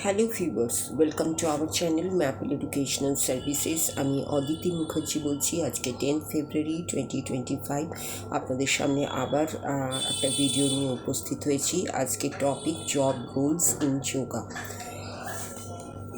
Hello viewers, welcome to our channel maple educational services. আমি অদিতি মুখার্জি বলছি। আজকে 10 ফেব্রুয়ারি 2025 আপনাদের সামনে আবার একটা ভিডিও নিয়ে উপস্থিত হয়েছি। আজকে topic job roles in yoga.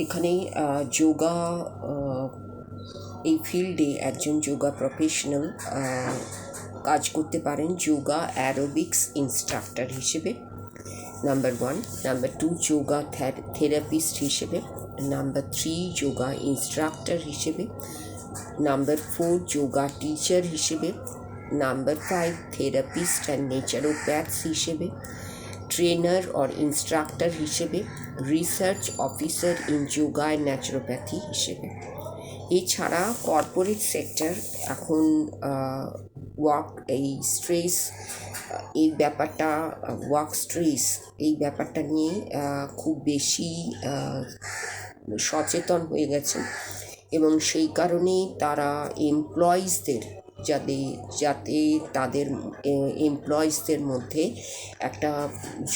এখানে যোগা এই ফিল্ডে একজন যোগা প্রফেশনাল কাজ করতে পারেন যোগা অ্যারোবিক্স ইনস্ট্রাক্টর হিসেবে, নাম্বার 1। নাম্বার 2, যোগা থেরাপিস্ট হিসেবে। নাম্বার 3, যোগা ইনস্ট্রাক্টর হিসেবে। নাম্বার 4, যোগা টিচার হিসেবে। নাম্বার 5, থেরাপিস্ট অ্যান্ড নেচারোপ্যাথস হিসেবে। ট্রেনার অর ইনস্ট্রাক্টর হিসেবে। Research officer in yoga and naturopathy হিসেবে। এছাড়া কর্পোরেট সেক্টর এখন এই স্ট্রেস এই ব্যাপারটা ওয়ার্ক স্ট্রেস এই ব্যাপারটা নিয়ে খুব বেশি সচেতন হয়ে গেছে এবং সেই কারণেই তারা এমপ্লয়িজদের যাতে তাদের এমপ্লয়িজদের মধ্যে একটা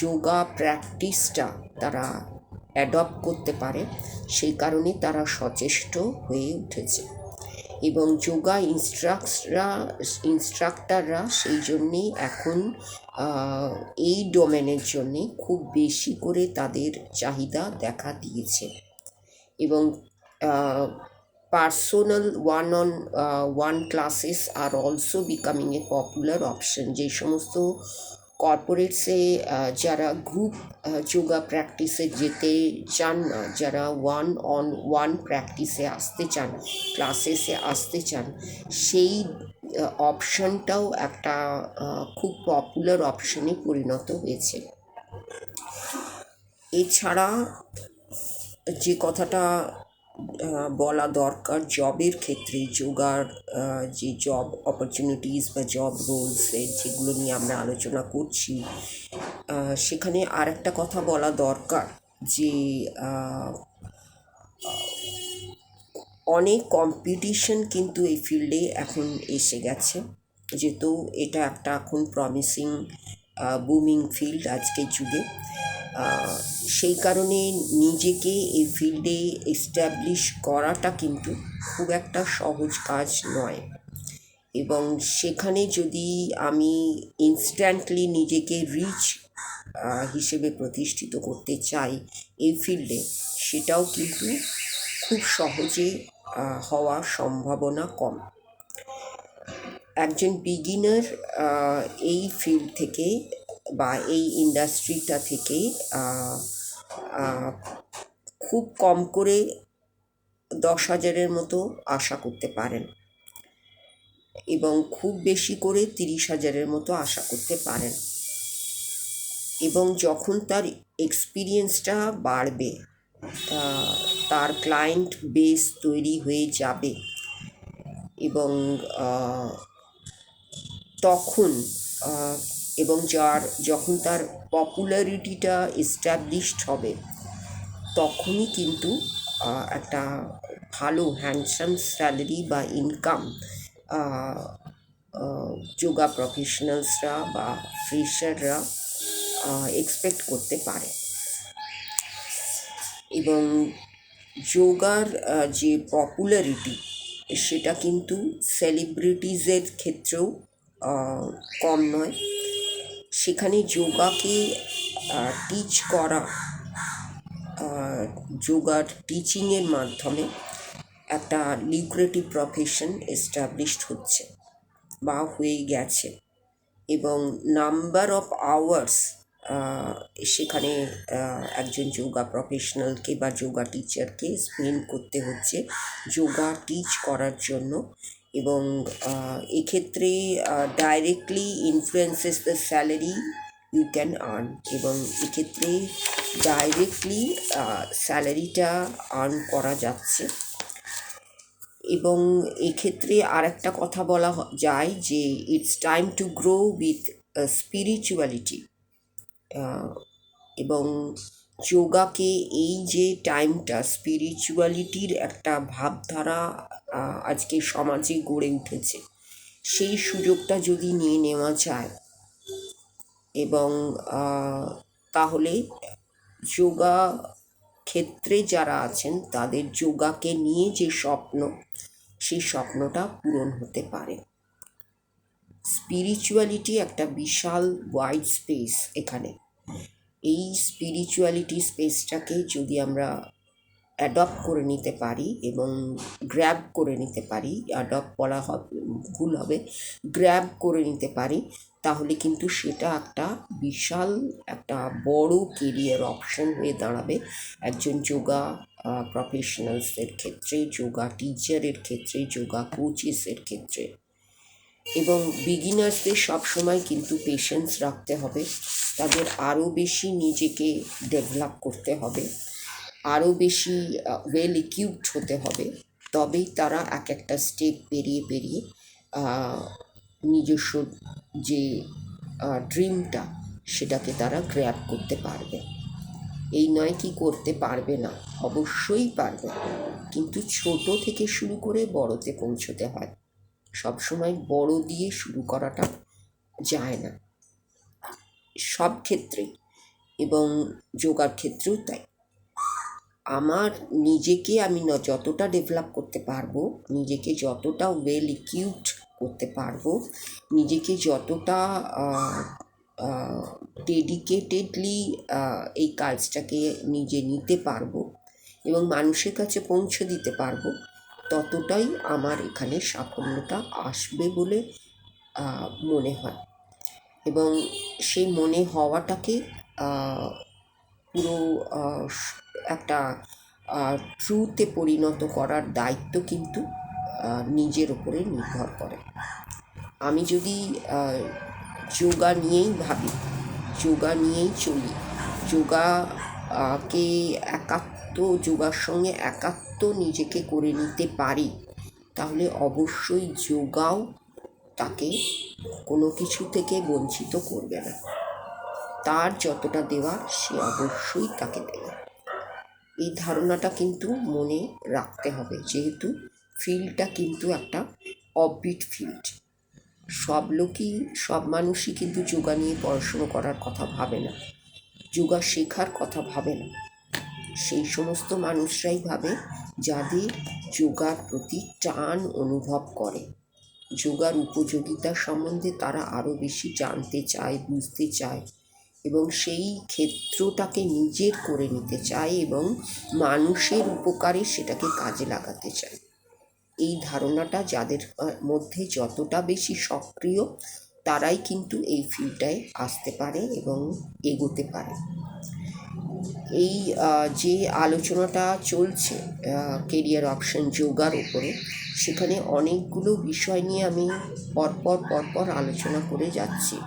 যোগা প্র্যাকটিসটা তারা অ্যাডপ্ট করতে পারে, সেই কারণে তারা সচেষ্ট হয়ে উঠেছে এবং যোগা ইনস্ট্রাক্টররা সেই জন্যেই এখন এই ডোমেনের জন্যে খুব বেশি করে তাদের চাহিদা দেখা দিয়েছে এবং personal one classes are also becoming a popular option. যে সমস্ত কর্পোরেটসে যারা গ্রুপ যোগা প্র্যাকটিসে যেতে চান না, যারা ওয়ান প্র্যাকটিসে আসতে চান, ক্লাসেসে আসতে চান, সেই অপশনটাও একটা খুব পপুলার অপশনে পরিণত হয়েছে। এছাড়া যে কথাটা বলা দরকার জবের ক্ষেত্রে, যোগার যে জব অপরচুনিটিস বা জব রোলসের যেগুলো নিয়ে আমরা আলোচনা করছি, সেখানে আর একটা কথা বলা দরকার যে অনেক কম্পিটিশন কিন্তু এই ফিল্ডে এখন এসে গেছে, যেহেতু এটা একটা এখন প্রমিসিং বুমিং ফিল্ড আজকের যুগে। সেই কারণে নিজেকে এই ফিল্ডে এস্টাবলিশ করাটা কিন্তু খুব একটা সহজ কাজ নয় এবং সেখানে যদি আমি ইনস্ট্যান্টলি নিজেকে রিচ হিসেবে প্রতিষ্ঠিত করতে চাই এই ফিল্ডে, সেটাও কিন্তু খুব সহজে হওয়ার সম্ভাবনা কম। একজন বিগিনার এই ফিল্ড থেকে বা এই ইন্ডাস্ট্রিটা থেকে খুব কম করে 10,000-এর মতো আশা করতে পারেন এবং খুব বেশি করে 30,000-এর মতো আশা করতে পারেন এবং যখন তার এক্সপিরিয়েন্সটা বাড়বে, তার ক্লায়েন্ট বেস তৈরি হয়ে যাবে এবং তখন এবং যখন তার পপুলারিটিটা এস্টাবলিশড হবে, তখনই কিন্তু একটা ভালো হ্যান্ডসাম স্যালারি বা ইনকাম যোগা প্রফেশনালসরা বা ফ্রেশাররা এক্সপেক্ট করতে পারে এবং যোগার যে পপুলারিটি, সেটা কিন্তু সেলিব্রিটিজের ক্ষেত্রেও কম নয়। সেখানে যোগাকে টিচ করা, যোগার টিচিংয়ের মাধ্যমে একটা লিউক্রেটিভ প্রফেশন এস্টাবলিশড হচ্ছে বা হয়ে গেছে এবং নাম্বার অফ আওয়ার্স সেখানে একজন যোগা প্রফেশনালকে বা যোগা টিচারকে স্পেন্ড করতে হচ্ছে যোগা টিচ করার জন্য এবং এক্ষেত্রে directly influences the salary you can earn এবং এক্ষেত্রে ডাইরেক্টলি স্যালারিটা আর্ন করা যাচ্ছে এবং এক্ষেত্রে আর একটা কথা বলা যায় যে it's time to grow with spirituality এবং যোগাকে এই যে টাইমটা স্পিরিচুয়ালিটির একটা ভাবধারা আজকে সমাজে গড়ে উঠেছে, সেই সুযোগটা যদি নিয়ে নেওয়া যায় এবং তাহলে যোগা ক্ষেত্রে যারা আছেন তাদের যোগাকে নিয়ে যে স্বপ্ন, সেই স্বপ্নটা পূরণ হতে পারে। স্পিরিচুয়ালিটি একটা বিশাল ওয়াইড স্পেস এখানে। এই স্পিরিচুয়ালিটি স্পেসটাকে যদি আমরা অ্যাডপ্ট করে নিতে পারি এবং গ্র্যাব করে নিতে পারি, অ্যাডপ্ট বলা ভুল হবে, গ্র্যাব করে নিতে পারি, তাহলে কিন্তু সেটা একটা বিশাল একটা বড় কেরিয়ার অপশন হয়ে দাঁড়াবে একজন যোগা প্রফেশনালসের ক্ষেত্রে, যোগা টিচারের ক্ষেত্রে, যোগা কোচেসের ক্ষেত্রে। এবং বিগিনার্সদের সবসময় কিন্তু পেশেন্স রাখতে হবে, তাদের আরও বেশি নিজেকে ডেভেলপ করতে হবে, আরও বেশি ওয়েল ইকুইপড হতে হবে, তবেই তারা এক একটা স্টেপ পেরিয়ে পেরিয়ে নিজস্ব যে ড্রিমটা সেটাকে তারা গ্র্যাব করতে পারবে। এই নয় কি করতে পারবে না, অবশ্যই পারবে, কিন্তু ছোট থেকে শুরু করে বড়তে পৌঁছতে হয়। সবসময় বড় দিয়ে শুরু করাটা যায় না সব ক্ষেত্রেই, এবং যোগার ক্ষেত্রেও তাই। আমার নিজেকে আমি যতটা ডেভেলপ করতে পারবো, নিজেকে যতটা ওয়েল ইকুইপড করতে পারবো, নিজেকে যতটা ডেডিকেটেডলি এই কাজটাকে নিজে নিতে পারবো এবং মানুষের কাছে পৌঁছে দিতে পারবো, ততটাই আমার এখানে সাফল্যটা আসবে বলে মনে হয়। এবং সেই মনে হওয়াটাকে পুরো একটা ট্রুথে পরিণত করার দায়িত্ব কিন্তু নিজের ওপরে নির্ভর করে। আমি যদি যোগা নিয়েই ভাবি, যোগা নিয়েই চলি, যোগাকে যোগার সঙ্গে একাত্ম নিজেকে করে নিতে পারি, তাহলে অবশ্যই যোগাও তাকে কোনো কিছু থেকে বঞ্চিত করবে না। তার যতটা দেওয়ার সে অবশ্যই তাকে দেবে। এই ধারণাটা কিন্তু মনে রাখতে হবে, যেহেতু ফিল্ডটা কিন্তু একটা অফবিট ফিল্ড। সব মানুষই কিন্তু যোগা নিয়ে পড়াশুনো করার কথা ভাবে না, যোগা শেখার কথা ভাবে না। সেই সমস্ত মানুষরাই ভাবে যাদের যোগার প্রতি টান অনুভব করে, যোগার উপযোগিতা সম্বন্ধে তারা আরও বেশি জানতে চায়, বুঝতে চায় এবং সেই ক্ষেত্রটাকে নিজের করে নিতে চায় এবং মানুষের উপকারে সেটাকে কাজে লাগাতে চায়। এই ধারণাটা যাদের মধ্যে যতটা বেশি সক্রিয়, তারাই কিন্তু এই ফিল্ডটায় আসতে পারে এবং এগোতে পারে। এই যে আলোচনাটা চলছে কেরিয়ার অপশন যোগার উপরে, সেখানে অনেকগুলো বিষয় নিয়ে আমি পরপর আলোচনা করে যাচ্ছি।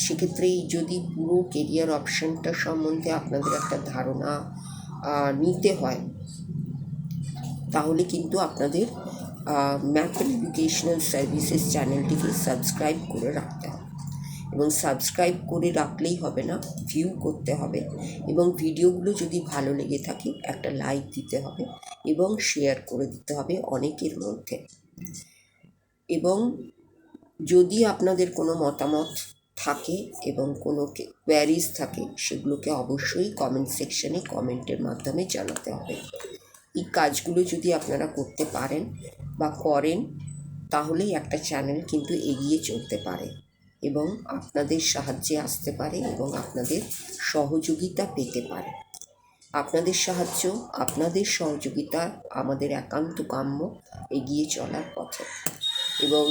সেক্ষেত্রে যদি পুরো কেরিয়ার অপশনটা সম্বন্ধে আপনাদের একটা ধারণা নিতে হয়, তাহলে কিন্তু আপনাদের ম্যাপল এডুকেশনাল সার্ভিসেস চ্যানেলটিকে সাবস্ক্রাইব করে রাখতে হবে। এবং সাবস্ক্রাইব করে রাখলেই হবে না, ভিউ করতে হবে, এবং ভিডিওগুলো যদি ভালো লেগে থাকে একটা লাইক দিতে হবে এবং শেয়ার করে দিতে হবে অনেকের মধ্যে। এবং যদি আপনাদের কোনো মতামত থাকে এবং কোনো কোয়ারিজ থাকে, সেগুলোকে অবশ্যই কমেন্ট সেকশনে কমেন্টের মাধ্যমে জানাতে হবে। এই কাজগুলো যদি আপনারা করতে পারেন বা করেন, তাহলেই একটা চ্যানেল কিন্তু এগিয়ে চলতে পারে এবং আপনাদের সাহায্যে আসতে পারে এবং আপনাদের সহযোগিতা পেতে পারে। আপনাদের সাহায্য, আপনাদের সহযোগিতা আমাদের একান্ত কাম্য এগিয়ে চলার পথে। এবং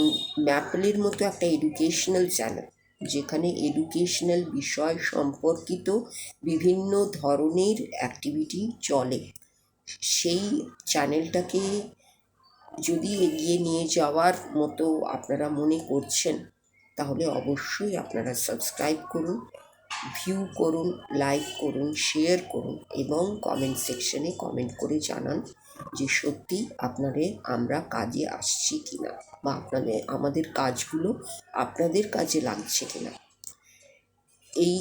ম্যাপলের মতো একটা এডুকেশনাল চ্যানেল, যেখানে এডুকেশনাল বিষয় সম্পর্কিত বিভিন্ন ধরনের অ্যাক্টিভিটি চলে, সেই চ্যানেলটাকে যদি এগিয়ে নিয়ে যাওয়ার মতো আপনারা মনে করছেন, তাহলে অবশ্যই আপনারা সাবস্ক্রাইব করুন, ভিউ করুন, লাইক করুন, শেয়ার করুন এবং কমেন্ট সেকশনে কমেন্ট করে জানান যে সত্যি আমরা কাজে আসছি কিনা, বা আমাদের কাজগুলো আপনাদের কাজে লাগছে কিনা। এই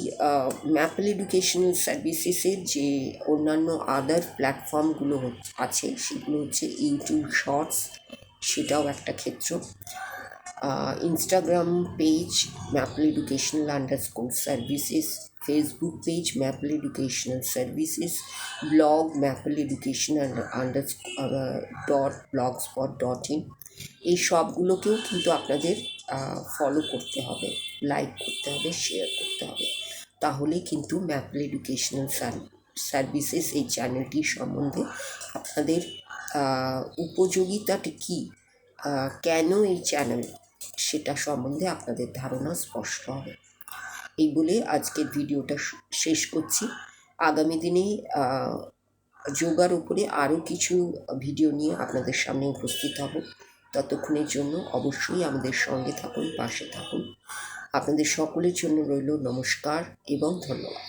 ম্যাপল এডুকেশনাল সার্ভিসেসের যে অন্যান্য আদার প্ল্যাটফর্মগুলো আছে, সেগুলো হচ্ছে ইউটিউব শর্টস, সেটাও একটা ক্ষেত্র। Instagram page maple educational underscore services, Facebook page maple educational services, blog maple educational .blogspot.in। এই সবগুলোকেও কিন্তু আপনাদের ফলো করতে হবে, লাইক করতে হবে, শেয়ার করতে হবে। তাহলে কিন্তু ম্যাপল এডুকেশনাল সার্ভিসেস এই চ্যানেলটির সম্বন্ধে আপনাদের উপযোগিতাটি কী, কেন এই চ্যানেল, সেটা সম্বন্ধে আপনাদের ধারণা স্পষ্ট হবে। এই বলে আজকের ভিডিওটা শেষ করছি। আগামী দিনে যোগার উপরে আরও কিছু ভিডিও নিয়ে আপনাদের সামনে উপস্থিত হব। ততক্ষণের জন্য অবশ্যই আমাদের সঙ্গে থাকুন, পাশে থাকুন। আপনাদের সকলের জন্য রইল নমস্কার এবং ধন্যবাদ।